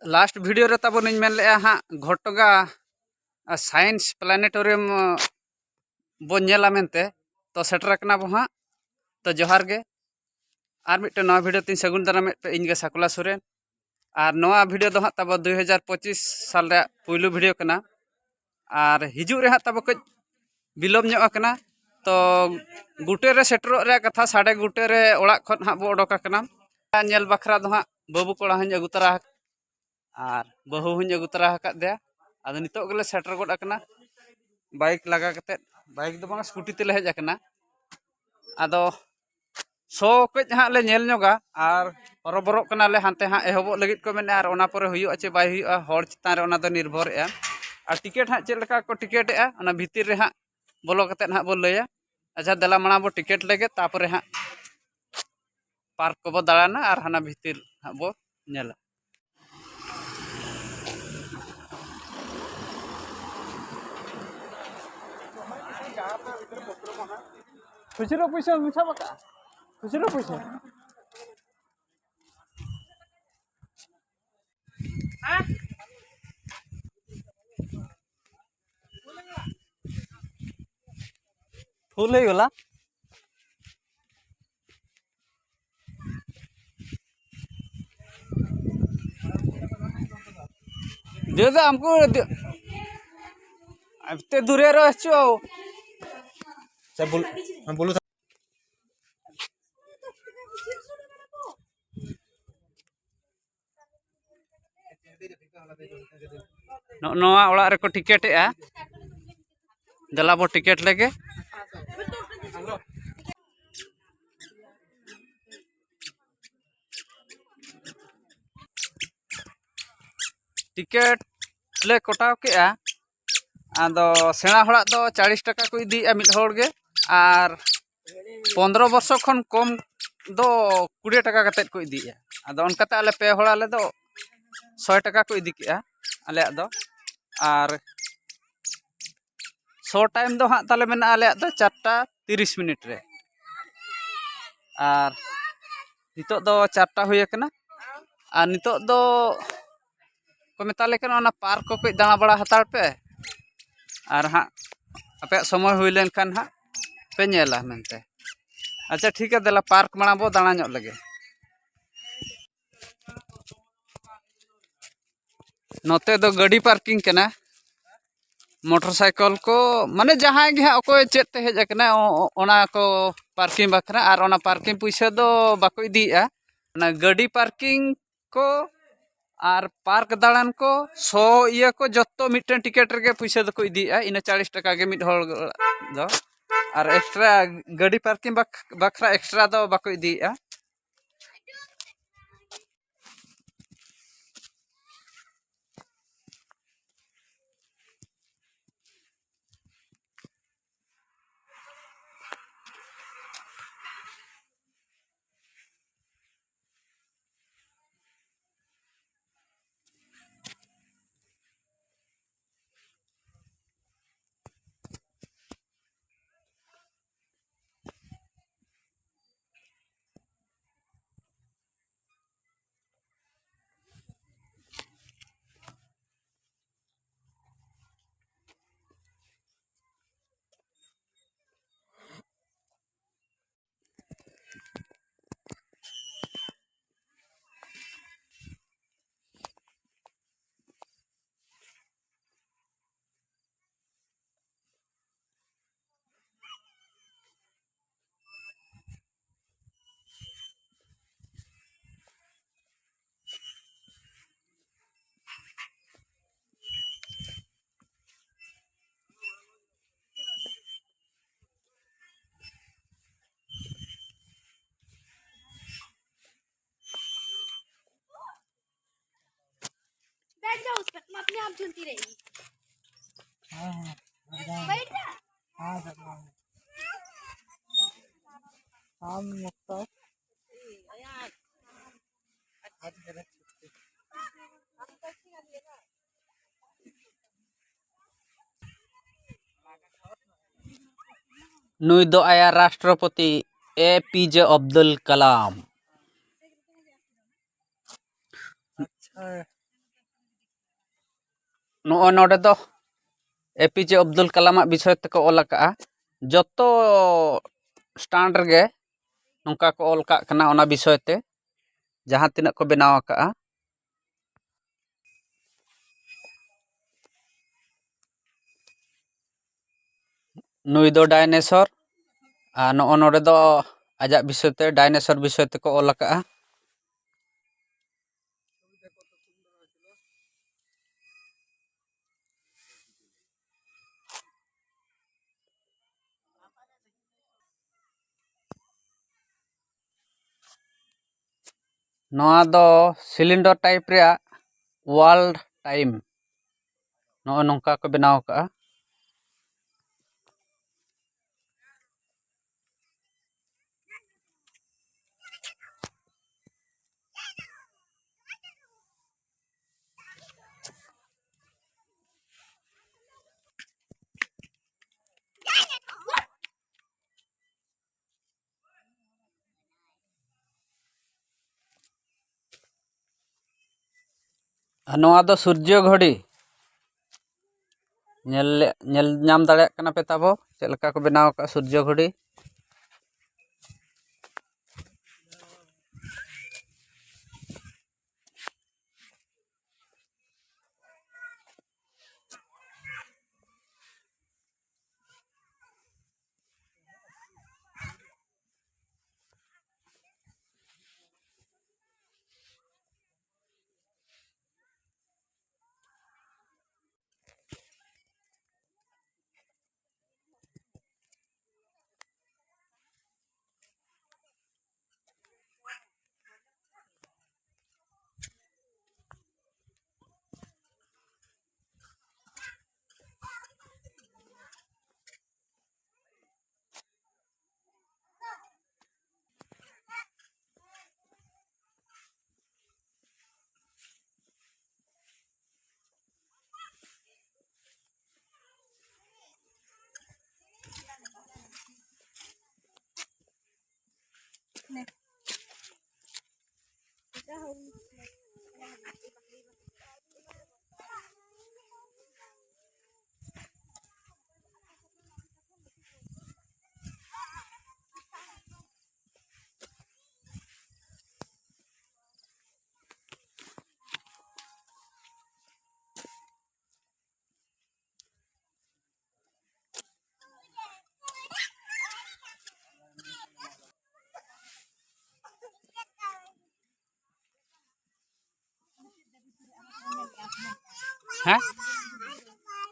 Last video रे तब इन main लेआ हाँ घोटगा साइंस प्लानिटोरियम बन नेला मेनते तो सेटर कना बो हाँ तो जोहार गे आर मिट्टे नवा वीडियो तीन सगुन दाराम पे इनगे साकुला सोरेन और नवा वीडियो दो हाँ तब 2025 साल रे पुइलु वीडियो कना और हिजू रे हाँ तब कज बिलोम ᱧᱚᱜ ᱟᱠᱟᱱᱟ तो गुटे रे सेटरो रे कथा साढ़े गुटे रे ओड़ा खन हाँ बो ओडोक आकना नेल बखरा दो हाँ बाबू कोड़ा हन अगु तरा और बहु हूँ अगु तरा दे आदो नितो गले सेटर गोड आकना बाइक लगा कते बाइक दो बांग स्कूटी तेले हेज आकना आदो सो कज हाँ ले नेल ᱧᱚᱜᱟ और हरबरो कना ले हानते हाँ एहबो लगित को मेने और ओना परे हुयुआ चे बाय हुयुआ हर चितान रे ओना दो निर्भरएआ और टिकेट हाँ चेक लका को टिकेटएआ ओना भीतर रे हाँ बोलो कते हाँ बो लैया अच्छा दला मणा बो टिकेट लेगे तापरे हाँ पार्क को बो दाड़ाना और हाना भीतर हाँ बो नेला खुचरो पैसा मुछा बका खुचरो पैसा फुल ही गला दे दे हमको अब ते दूरे रह चो सब बोल हम बोलो नोआ ओड़ा रे को टिकेटएआ दला बो टिकेट लेगे टिकेट ले कोटाव केआ आदो सेना हड़ा दो 40 टाका को इदी मिड होड़ गे और 15 वर्ष खन कम दो 20 टाका कते को इदी आदो उनकाते आले पे होड़ा ले दो 100 टाका को इदी केआ आले दो और शो टाइम दो हाँ ताले मेना आले दो 4:30 मिनट रे और नितो दो 4टा हुई कना और नितो दो को मेताले कना ओना पार्क को कई दाणा बड़ा हताड़ पे और हाँ अपे समय हुई लेन खान हाँ पे नेला मेनते अच्छा ठीक है दला पार्क मणा बो दाणा ᱧᱚᱜ लगे नोते दो गाड़ी पार्किंग कना मोटरसाइकिल को माने जहाँ गे हाँ अकोय चेत ते हेज आकना ओना को पार्किंग बखरा और ओना पार्किंग पैसा दो बाको इदीया ओना गाड़ी पार्किंग को और पार्क दाड़ान को 100 इया को जत्तो मिटन टिकेट रे पैसा दो को इदीया इन 40 टाका गे मिट होड़ दो और एक्स्ट्रा गाड़ी पार्किंग बखरा एक्स्ट्रा दो बाको इदीया बैठ जाओ उस पर, तुम अपने आप झूलती रहेगी। बैठ जा। नुई दो आया राष्ट्रपति APJ अब्दुल कलाम नो नोडे दो APJ अब्दुल कलाम विषय तक ऑल का जतो स्टैंड रे नोंका को ऑल का कना ओना विषय ते जहां तिनक को बनाव का नुई दो डायनासोर नो नोडे दो आजा विषय ते डायनासोर विषय तक ऑल का नोआ दो सिलिंडर टाइप रे वर्ल्ड टाइम नो नोंका को बनाव का नोआ दो सूर्य घड़ी नेल नाम दाड़े कना पे ताबो चेद लका को बनाव का सूर्य घड़ी हाँ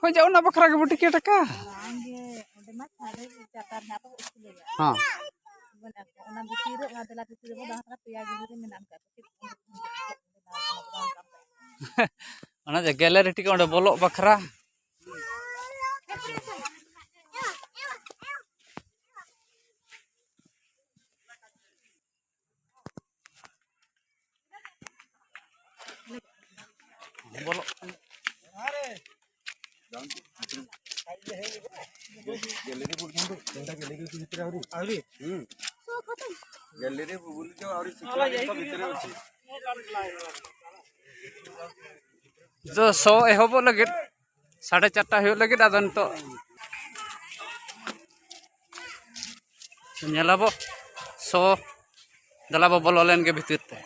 हो जाओ ना बकरा के बुटी के टका हाँ गैलरी टिके ओंडे बोलो बकरा बोलो गैलरी बोल के चिंता गैलरी के भीतर आवरी गैलरी बोल के आवरी सिक्का के भीतर अछि जो सो एहबो लगे 4:30 हो लगे आदन तो नेलाबो सो दलाबो बोलो लेन के भीतर ते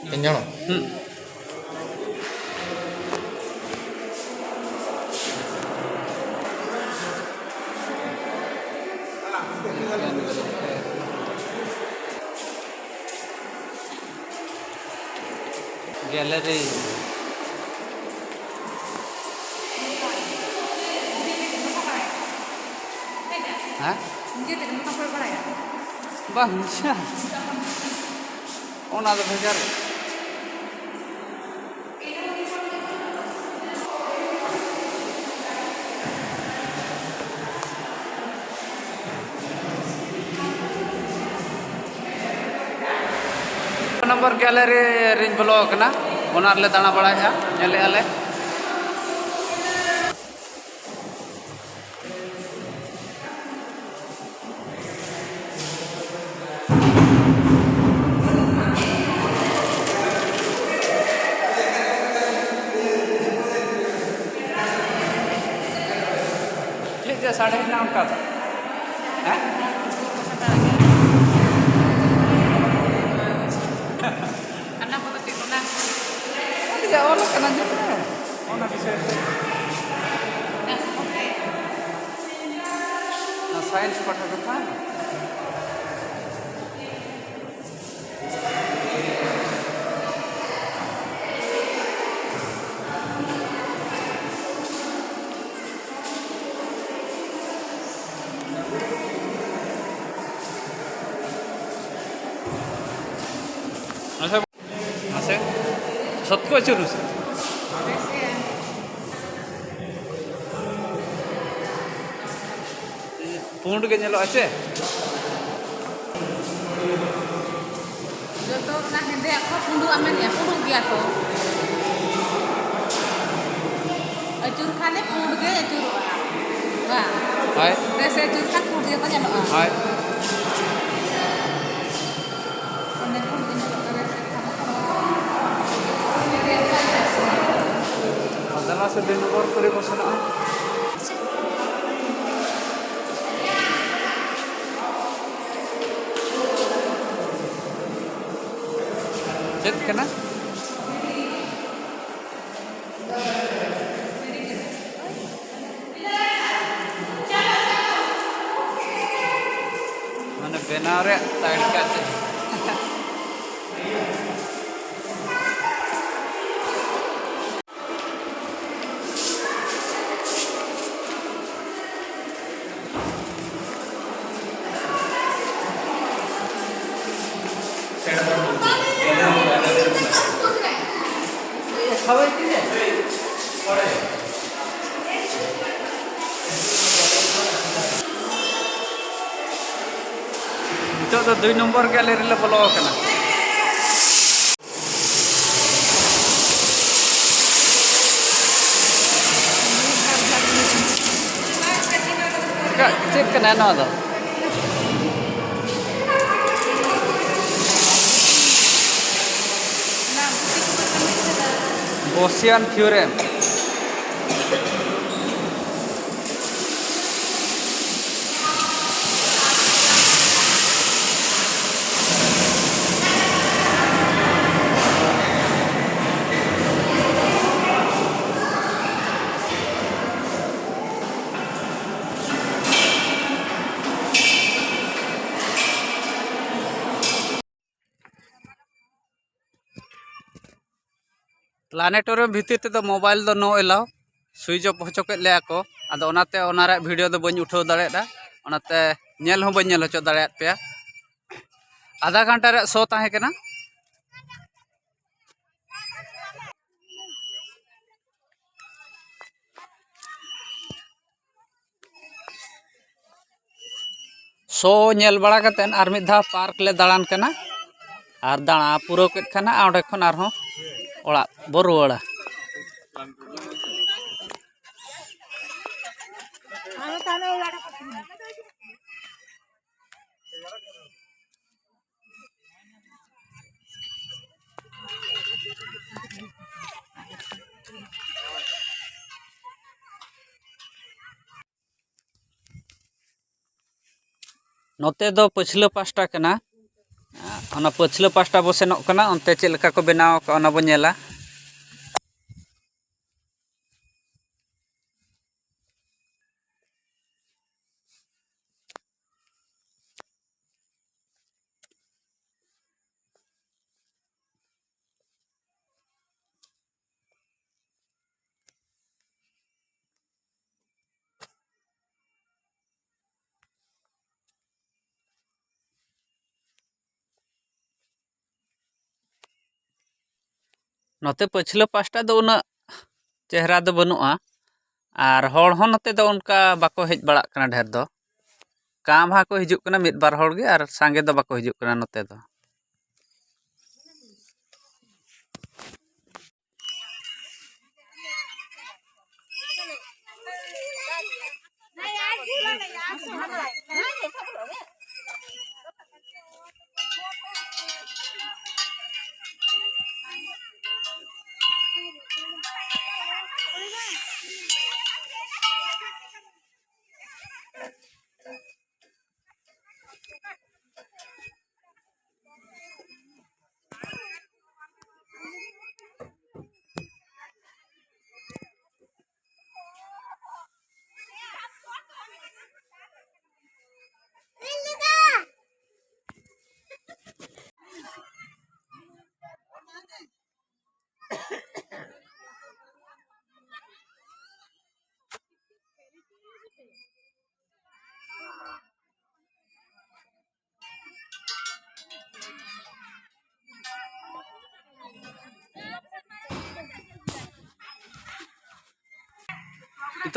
केंजानो गैलरी हाँ मुझे तो कम कपड़े पड़ाया बांग अच्छा ओना तो भेजार नंबर गैलरी रिंग ब्लॉक ना ओना ले दाना बड़ाया नेले आले ठीक है साढ़े नाम का था हैं anak foto di mana Nanti jawab lah kan aja ओना विषय ना साइंस पढ़ा था Masa masa satu aja terus. Pundu ke nyelo aja. Joto na hindi ako pundu aman ya pundu dia to ajur khane pundu ge ajur wa Hai, rese ajur khan pundu dia to nyalo hai. konde pundu nyalo rese Adalah sedih nomor kuri bosan ah. Cek kena? Mana benar ya tahu kan? Kawai kini? Itu tuh 2 nomor galeri le bolo kena. Kak, cek kena no tuh. Gaussian theorem. Planetarium भीतर ते mobile दो no allow switch off होचो के ले को आदो ओनाते ओनारे video दो बन उठाव दाड़ेदा ओनाते नेल हो बन नेल होचो दाड़ेत पे आधा घंटा रे शो ताहे केना शो नेल बड़ा कतेन आर मिद धा पार्क ले दाड़ान कना आर दाड़ा पूरा केट खाना आउडे खन आर हो ओड़ा बो रुवाड़ा नोते दो पछिला पास्टा कना ओना पछिला पास्टा बो सेनोक कना ओनते चेद लेका को बनाव का ओना बो नेला नोते पछिला पास्टा दो उना चेहरा दो बनुआ और हर हों नोते दो उनका बाको हेज बड़ा कना ढेर दो काम हा को हिजुक कना मिद बार हर गे और सांगे दो बाको हिजुक कना नोते दो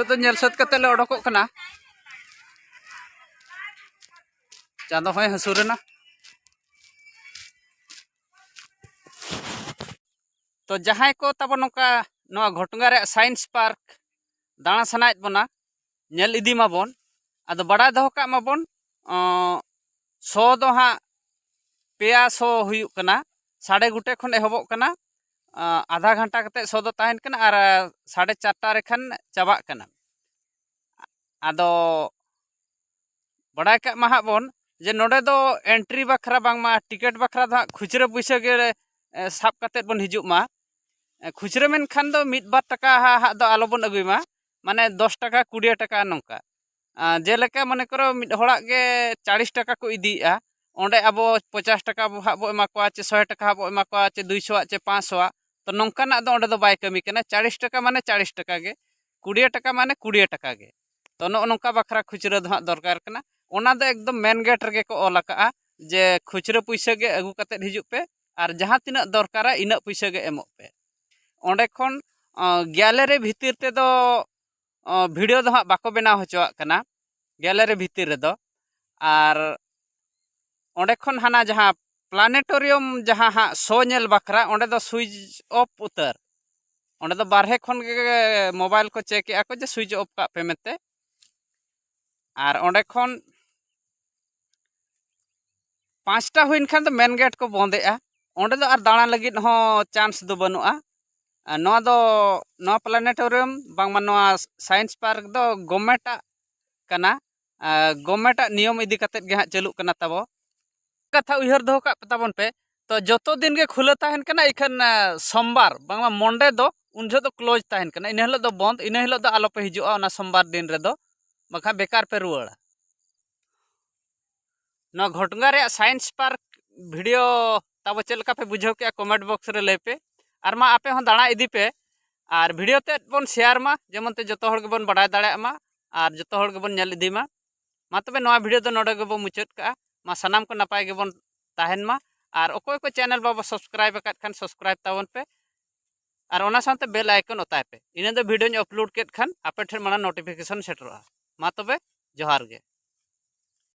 तो नेल सत कते ले ओडोकोग कना चांदो होय हसुरेना तो जहां को तब नोका नोआ घोटंगा रे साइंस पार्क दाणा सनायत बना नेल इदी माबोन आदो बड़ा दहो का माबोन सो दो हाँ पेया सो हुयुक कना 4:30 गुटे खन एहबोग कना आधा घंटा कते सो दो ताहेन कना और 4:30 रे खान चाबाक कना आदो बड़ा का माहा बोन जे नोडे दो एंट्री बखरा बांगमा टिकट बखरा दो खुचरा पैसा गे साब कते बन हिजुक मा खुचरा मेन खान दो 1-2 टाका हा दो आलो बन अगुई मा माने 10 टाका 20 टाका नोंका जेलेका मने करो मिड होड़ा गे 40 टाका को इदीआ ओंडे अबो 50 टाका हा बो एमा को चे 100 टाका बो एमा को चे 200 चे 500 तो नोंकाना दो ओंडे दो बाय कमी कना 40 टाका माने 40 टाका गे 20 टाका माने 20 टाका गे तो नोंका बखरा खुचरा दो दरकार कना ओना दो एकदम मेन गेट रे को ऑल का जे खुचरा पैसा गे अगु कते हिजुक पे और जहां तिना दरकारा इना पैसा गे एमो पे ओंडे खन गैलरी भीतर ते दो वीडियो दो बाको बनाव होचवा कना गैलरी भीतर रे दो और ओंडे खन हाना जहां प्लानेटोरियम जहां हा शो नेल बखरा ओंडे दो स्विच ऑफ उतर ओंडे दो बारहे खन गे मोबाइल को चेक को जे स्विच ऑफ का पे मेते और ओंडे खन 5टा हुइन खान तो मेन गेट को बंदेआ ओंडे दो और दाणा लगित हो चांस दो बनुआ प्लानेटोरियम बांगमा साइंस पार्क दो गवर्नमेंट कना गवर्नमेंट नियम इदी कते गे चालू कना तबो कथा उहर दो का ताबन पे तो जतो दिन गे खुला ताहन कना इखन सोमवार बांगमा मंडे दो उनझे दो क्लोज ताहन कना इन हलो दो बंद इन हलो दो आलो पे हिजुआ ओना सोमवार दिन रे दो बखा बेकार पे रुआड़ा ना घोटंगा रे साइंस पार्क वीडियो तब चलका पे बुझाव के कमेंट बॉक्स रे ले पे और मा आपे हों दाणा इदी पे और वीडियो ते बन शेयर मा जेमन ते जतो हर के बन बडाय दाड़े मा और जतो हर के बन नेल इदी मा तबे नवा वीडियो दो नोडे के बो मुचाद का मा सनाम को नपाय के बन ताहेन मा और ओकोय को चैनल बाबा सब्सक्राइब अकात खान सब्सक्राइब तावन पे और ओना साथे बेल आइकन ओताय पे इने दो वीडियो अपलोड केत खान आपे ठेन माना नोटिफिकेशन सेटरोआ मा तबे जोहार गे।